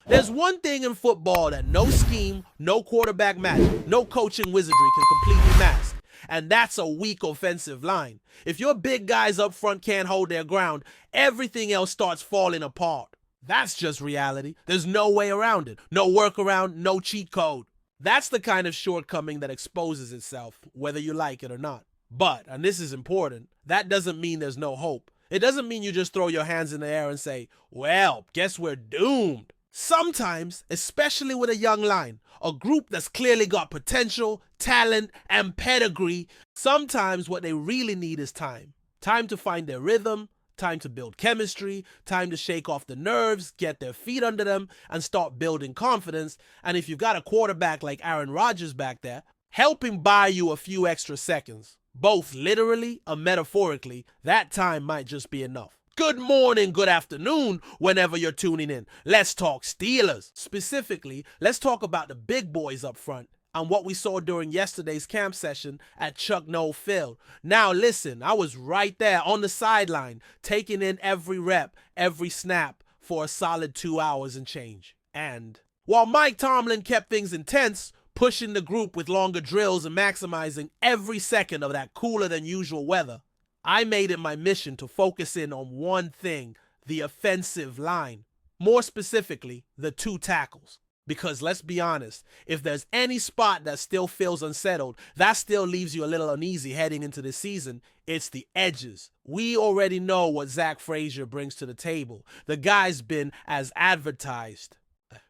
There's one thing in football that no scheme, no quarterback magic, no coaching wizardry can completely mask, and that's a weak offensive line. If your big guys up front can't hold their ground, everything else starts falling apart. That's just reality. There's no way around it. No workaround, no cheat code. That's the kind of shortcoming that exposes itself, whether you like it or not. But, and this is important, that doesn't mean there's no hope. It doesn't mean you just throw your hands in the air and say, well, guess we're doomed. Sometimes, especially with a young line, a group that's clearly got potential, talent, and pedigree, sometimes what they really need is time. Time to find their rhythm, time to build chemistry, time to shake off the nerves, get their feet under them, and start building confidence. And if you've got a quarterback like Aaron Rodgers back there, help him buy you a few extra seconds. Both literally and metaphorically, that time might just be enough. Good morning, good afternoon, whenever you're tuning in. Let's talk Steelers. Specifically, let's talk about the big boys up front and what we saw during yesterday's camp session at Chuck Noll Field. Now listen, I was right there on the sideline, taking in every rep, every snap for a solid 2 hours and change. And while Mike Tomlin kept things intense, pushing the group with longer drills and maximizing every second of that cooler than usual weather, I made it my mission to focus in on one thing, the offensive line. More specifically, the two tackles. Because let's be honest, if there's any spot that still feels unsettled, that still leaves you a little uneasy heading into the season, it's the edges. We already know what Zach Frazier brings to the table. The guy's been as advertised.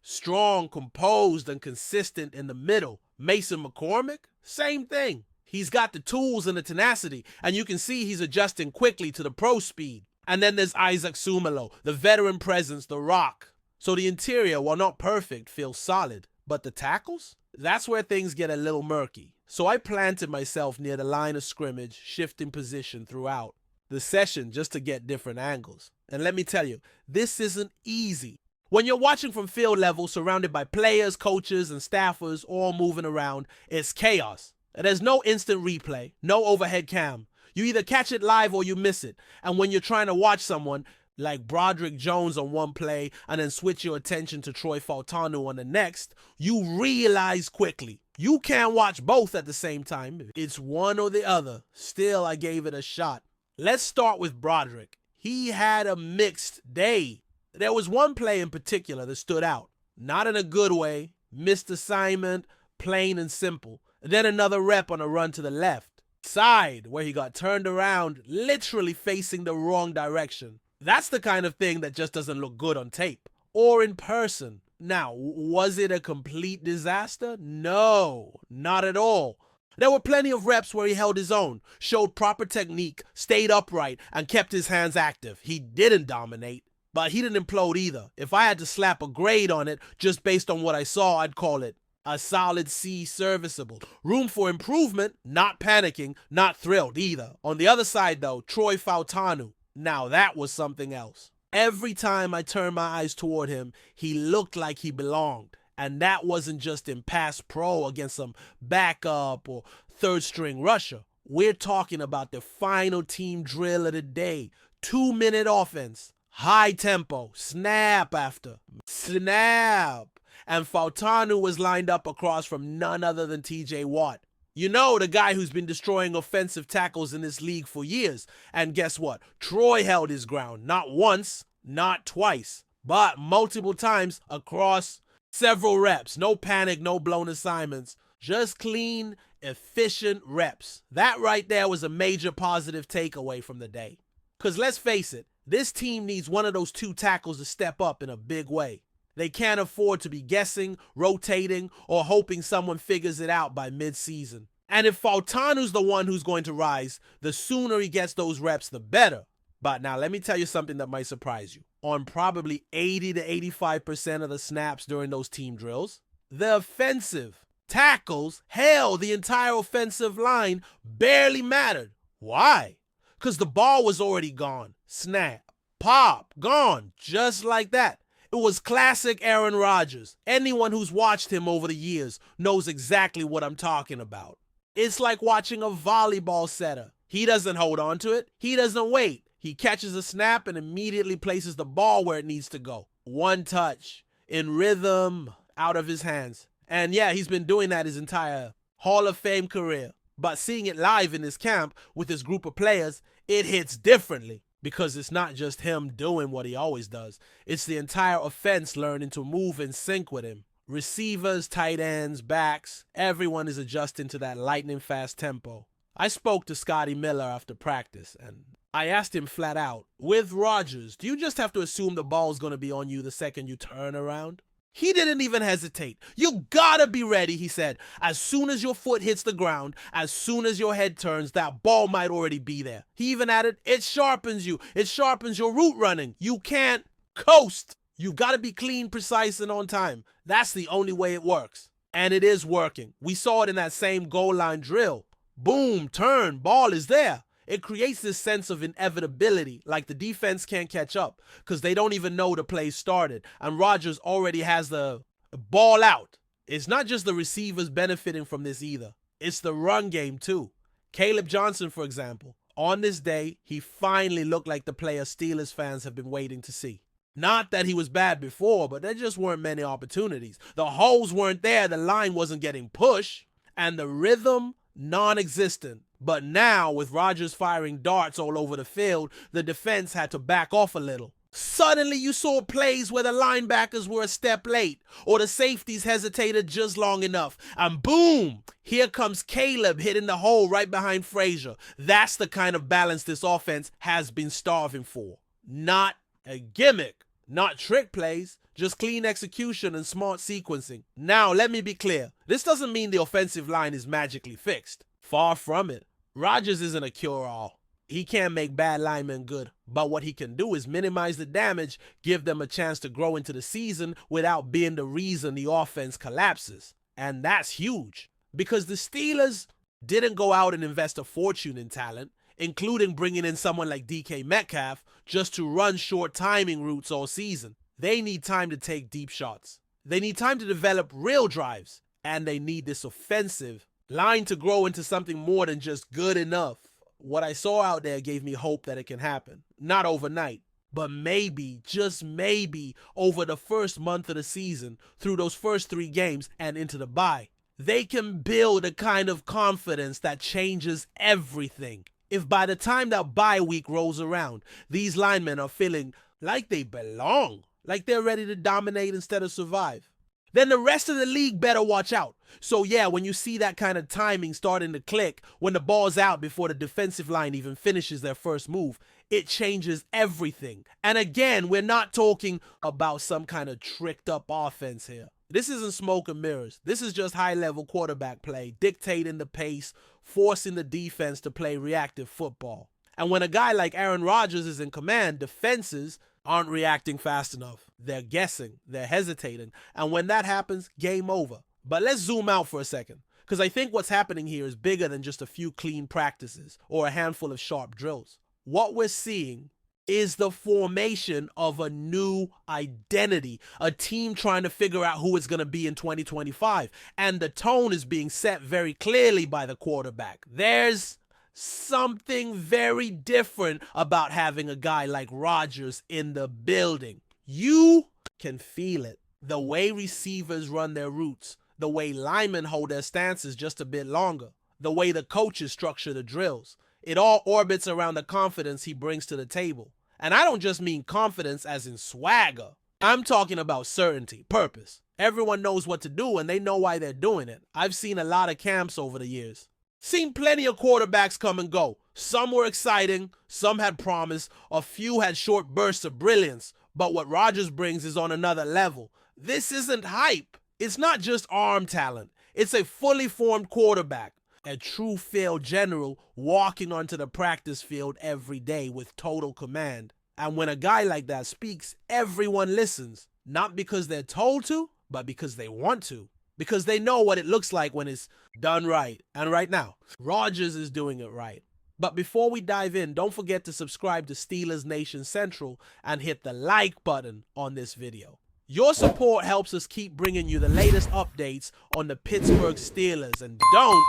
Strong, composed, and consistent in the middle. Mason McCormick, same thing. He's got the tools and the tenacity, and you can see he's adjusting quickly to the pro speed. And then there's Isaac Sumalo, the veteran presence, the rock. So the interior, while not perfect, feels solid. But the tackles? That's where things get a little murky. So I planted myself near the line of scrimmage, shifting position throughout the session just to get different angles. And let me tell you, this isn't easy. When you're watching from field level, surrounded by players, coaches, and staffers all moving around, it's chaos. There's no instant replay, no overhead cam. You either catch it live or you miss it. And when you're trying to watch someone like Broderick Jones on one play and then switch your attention to Troy Fautanu on the next, you realize quickly you can't watch both at the same time. It's one or the other. Still, I gave it a shot. Let's start with Broderick. He had a mixed day. There was one play in particular that stood out. Not in a good way. Missed assignment, plain and simple. Then another rep on a run to the left side where he got turned around, literally facing the wrong direction. That's the kind of thing that just doesn't look good on tape or in person. Now, was it a complete disaster? No, not at all. There were plenty of reps where he held his own, showed proper technique, stayed upright, and kept his hands active. He didn't dominate, but he didn't implode either. If I had to slap a grade on it just based on what I saw, I'd call it a solid C, serviceable. Room for improvement, not panicking, not thrilled either. On the other side though, Troy Fautanu. Now that was something else. Every time I turned my eyes toward him, he looked like he belonged. And that wasn't just in pass pro against some backup or third string rusher. We're talking about the final team drill of the day. 2-minute offense, high tempo, snap after snap. And Fautanu was lined up across from none other than TJ Watt. You know, the guy who's been destroying offensive tackles in this league for years. And guess what? Troy held his ground, not once, not twice, but multiple times across several reps. No panic, no blown assignments, just clean, efficient reps. That right there was a major positive takeaway from the day. Because let's face it, this team needs one of those two tackles to step up in a big way. They can't afford to be guessing, rotating, or hoping someone figures it out by mid-season. And if Fautanu's the one who's going to rise, the sooner he gets those reps, the better. But now let me tell you something that might surprise you. On probably 80 to 85% of the snaps during those team drills, the offensive tackles, hell, the entire offensive line barely mattered. Why? Because the ball was already gone. Snap, pop, gone, just like that. It was classic Aaron Rodgers. Anyone who's watched him over the years knows exactly what I'm talking about. It's like watching a volleyball setter. He doesn't hold on to it. He doesn't wait. He catches a snap and immediately places the ball where it needs to go. One touch. in rhythm, out of his hands. And yeah, he's been doing that his entire Hall of Fame career. But seeing it live in his camp with his group of players, it hits differently. Because it's not just him doing what he always does. It's the entire offense learning to move in sync with him. Receivers, tight ends, backs, everyone is adjusting to that lightning fast tempo. I spoke to Scotty Miller after practice, and I asked him flat out, with Rodgers, do you just have to assume the ball's going to be on you the second you turn around? He didn't even hesitate. You gotta be ready, he said. As soon as your foot hits the ground, as soon as your head turns, that ball might already be there. He even added, it sharpens you. It sharpens your route running. You can't coast. You gotta be clean, precise, and on time. That's the only way it works. And it is working. We saw it in that same goal line drill. Boom, turn, ball is there. It creates this sense of inevitability, like the defense can't catch up because they don't even know the play started, and Rodgers already has the ball out. It's not just the receivers benefiting from this either. It's the run game too. Caleb Johnson, for example, on this day, he finally looked like the player Steelers fans have been waiting to see. Not that he was bad before, but there just weren't many opportunities. The holes weren't there, the line wasn't getting pushed, and the rhythm non-existent. But now, with Rodgers firing darts all over the field, the defense had to back off a little. Suddenly, you saw plays where the linebackers were a step late, or the safeties hesitated just long enough, and boom! Here comes Caleb hitting the hole right behind Frazier. That's the kind of balance this offense has been starving for. Not a gimmick, not trick plays, just clean execution and smart sequencing. Now, let me be clear. This doesn't mean the offensive line is magically fixed. Far from it. Rodgers isn't a cure-all. He can't make bad linemen good, but what he can do is minimize the damage, give them a chance to grow into the season without being the reason the offense collapses. And that's huge, because the Steelers didn't go out and invest a fortune in talent, including bringing in someone like DK Metcalf just to run short timing routes all season. They need time to take deep shots. They need time to develop real drives, and they need this offensive line to grow into something more than just good enough. What I saw out there gave me hope that it can happen. Not overnight, but maybe, just maybe, over the first month of the season, through those first 3 games and into the bye. They can build a kind of confidence that changes everything. If by the time that bye week rolls around, these linemen are feeling like they belong, like they're ready to dominate instead of survive, then the rest of the league better watch out. So yeah, when you see that kind of timing starting to click, when the ball's out before the defensive line even finishes their first move, it changes everything. And again, we're not talking about some kind of tricked up offense here. This isn't smoke and mirrors. This is just high-level quarterback play, dictating the pace, forcing the defense to play reactive football. And when a guy like Aaron Rodgers is in command, defenses aren't reacting fast enough. They're guessing, they're hesitating, and when that happens, game over. But let's zoom out for a second, because I think what's happening here is bigger than just a few clean practices or a handful of sharp drills. What we're seeing is the formation of a new identity, a team trying to figure out who it's going to be in 2025, and the tone is being set very clearly by the quarterback. There's something very different about having a guy like Rodgers in the building. You can feel it. The way receivers run their routes, the way linemen hold their stances just a bit longer, the way the coaches structure the drills. It all orbits around the confidence he brings to the table. And I don't just mean confidence as in swagger. I'm talking about certainty, purpose. Everyone knows what to do and they know why they're doing it. I've seen a lot of camps over the years. Seen plenty of quarterbacks come and go. Some were exciting, some had promise, a few had short bursts of brilliance. But what Rodgers brings is on another level. This isn't hype. It's not just arm talent. It's a fully formed quarterback, a true field general walking onto the practice field every day with total command. And when a guy like that speaks, everyone listens. Not because they're told to, but because they want to. Because they know what it looks like when it's done right. And right now, Rodgers is doing it right. But before we dive in, don't forget to subscribe to Steelers Nation Central and hit the like button on this video. Your support helps us keep bringing you the latest updates on the Pittsburgh Steelers. And don't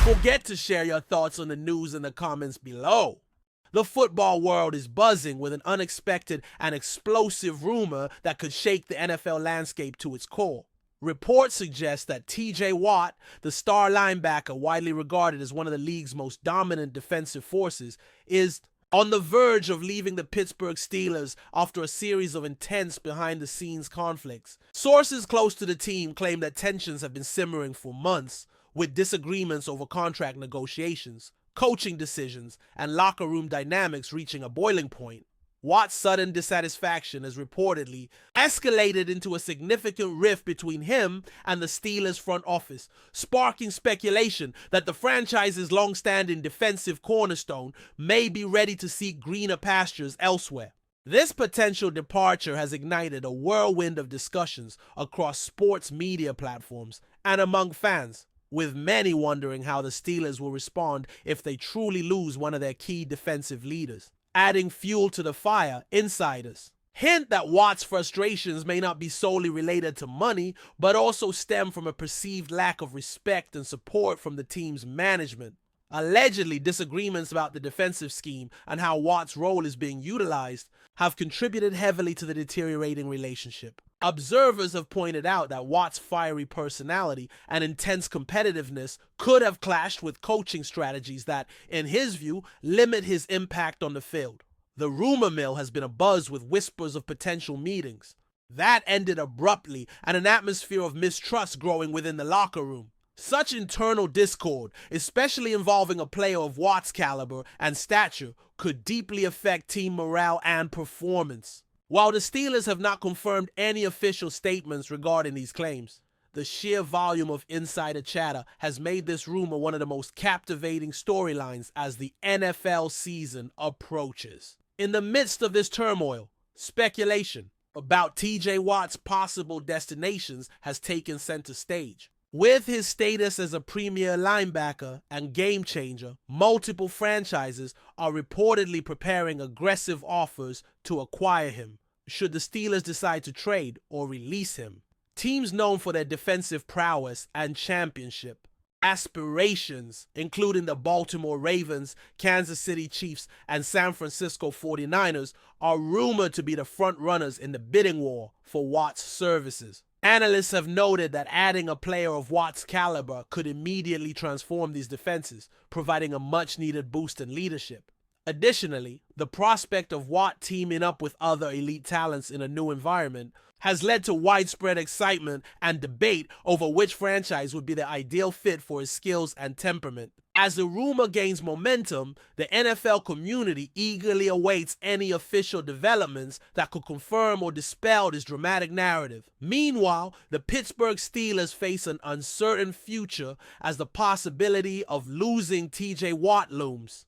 forget to share your thoughts on the news in the comments below. The football world is buzzing with an unexpected and explosive rumor that could shake the NFL landscape to its core. Reports suggest that TJ Watt, the star linebacker widely regarded as one of the league's most dominant defensive forces, is on the verge of leaving the Pittsburgh Steelers after a series of intense behind-the-scenes conflicts. Sources close to the team claim that tensions have been simmering for months, with disagreements over contract negotiations, coaching decisions, and locker room dynamics reaching a boiling point. Watt's sudden dissatisfaction has reportedly escalated into a significant rift between him and the Steelers' front office, sparking speculation that the franchise's long-standing defensive cornerstone may be ready to seek greener pastures elsewhere. This potential departure has ignited a whirlwind of discussions across sports media platforms and among fans, with many wondering how the Steelers will respond if they truly lose one of their key defensive leaders. Adding fuel to the fire, insiders hint that Watt's frustrations may not be solely related to money, but also stem from a perceived lack of respect and support from the team's management. Allegedly, disagreements about the defensive scheme and how Watt's role is being utilized have contributed heavily to the deteriorating relationship. Observers have pointed out that Watt's fiery personality and intense competitiveness could have clashed with coaching strategies that, in his view, limit his impact on the field. The rumor mill has been abuzz with whispers of potential meetings. That ended abruptly, and an atmosphere of mistrust growing within the locker room. Such internal discord, especially involving a player of Watt's caliber and stature, could deeply affect team morale and performance. While the Steelers have not confirmed any official statements regarding these claims, the sheer volume of insider chatter has made this rumor one of the most captivating storylines as the NFL season approaches. In the midst of this turmoil, speculation about TJ Watt's possible destinations has taken center stage. With his status as a premier linebacker and game changer, multiple franchises are reportedly preparing aggressive offers to acquire him, should the Steelers decide to trade or release him. Teams known for their defensive prowess and championship aspirations, including the Baltimore Ravens, Kansas City Chiefs, and San Francisco 49ers, are rumored to be the front runners in the bidding war for Watt's services. Analysts have noted that adding a player of Watt's caliber could immediately transform these defenses, providing a much-needed boost in leadership. Additionally, the prospect of Watt teaming up with other elite talents in a new environment has led to widespread excitement and debate over which franchise would be the ideal fit for his skills and temperament. As the rumor gains momentum, the NFL community eagerly awaits any official developments that could confirm or dispel this dramatic narrative. Meanwhile, the Pittsburgh Steelers face an uncertain future as the possibility of losing TJ Watt looms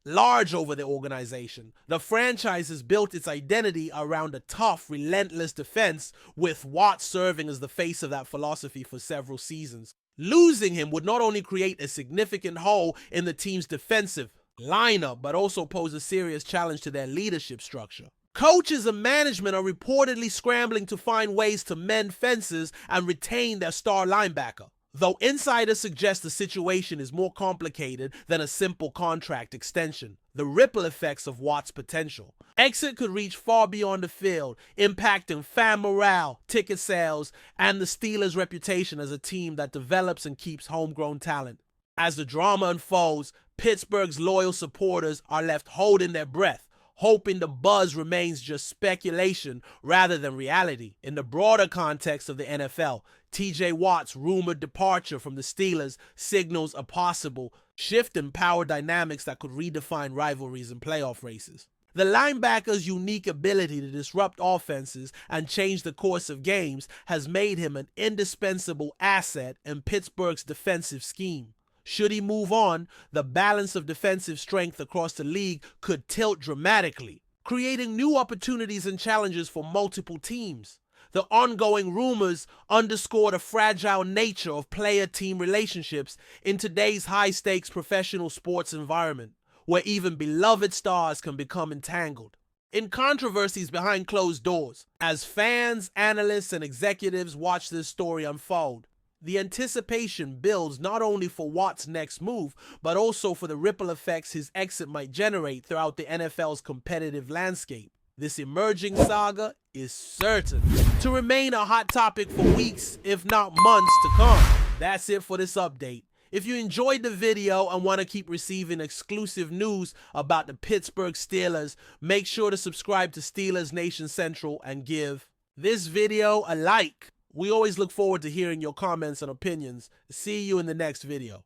large over the organization. The franchise has built its identity around a tough, relentless defense, with Watt serving as the face of that philosophy for several seasons. Losing him would not only create a significant hole in the team's defensive lineup, but also pose a serious challenge to their leadership structure. Coaches and management are reportedly scrambling to find ways to mend fences and retain their star linebacker, though insiders suggest the situation is more complicated than a simple contract extension. The ripple effects of Watt's potential exit could reach far beyond the field, impacting fan morale, ticket sales, and the Steelers' reputation as a team that develops and keeps homegrown talent. As the drama unfolds, Pittsburgh's loyal supporters are left holding their breath, hoping the buzz remains just speculation rather than reality. In the broader context of the NFL, TJ Watt's rumored departure from the Steelers signals a possible shift in power dynamics that could redefine rivalries and playoff races. The linebacker's unique ability to disrupt offenses and change the course of games has made him an indispensable asset in Pittsburgh's defensive scheme. Should he move on, the balance of defensive strength across the league could tilt dramatically, creating new opportunities and challenges for multiple teams. The ongoing rumors underscore the fragile nature of player-team relationships in today's high-stakes professional sports environment, where even beloved stars can become entangled in controversies behind closed doors. As fans, analysts, and executives watch this story unfold, The anticipation builds not only for Watt's next move, but also for the ripple effects his exit might generate throughout the NFL's competitive landscape. This emerging saga is certain to remain a hot topic for weeks, if not months to come. That's it for this update. If you enjoyed the video and want to keep receiving exclusive news about the Pittsburgh Steelers, make sure to subscribe to Steelers Nation Central and give this video a like. We always look forward to hearing your comments and opinions. See you in the next video.